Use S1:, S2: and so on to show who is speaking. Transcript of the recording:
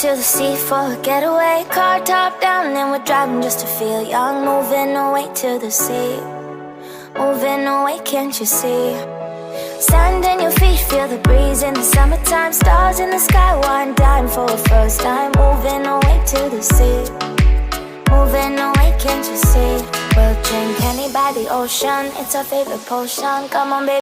S1: to the sea for a getaway. Car top down and we're driving just to feel young. Moving away to the sea, moving away, can't you see? Sand in your feet, feel the breeze in the summertime. Stars in the sky, one dime for a first time. Moving away to the sea, moving away, can't you see? We'll drink honey by the ocean, it's our favorite potion. Come on baby,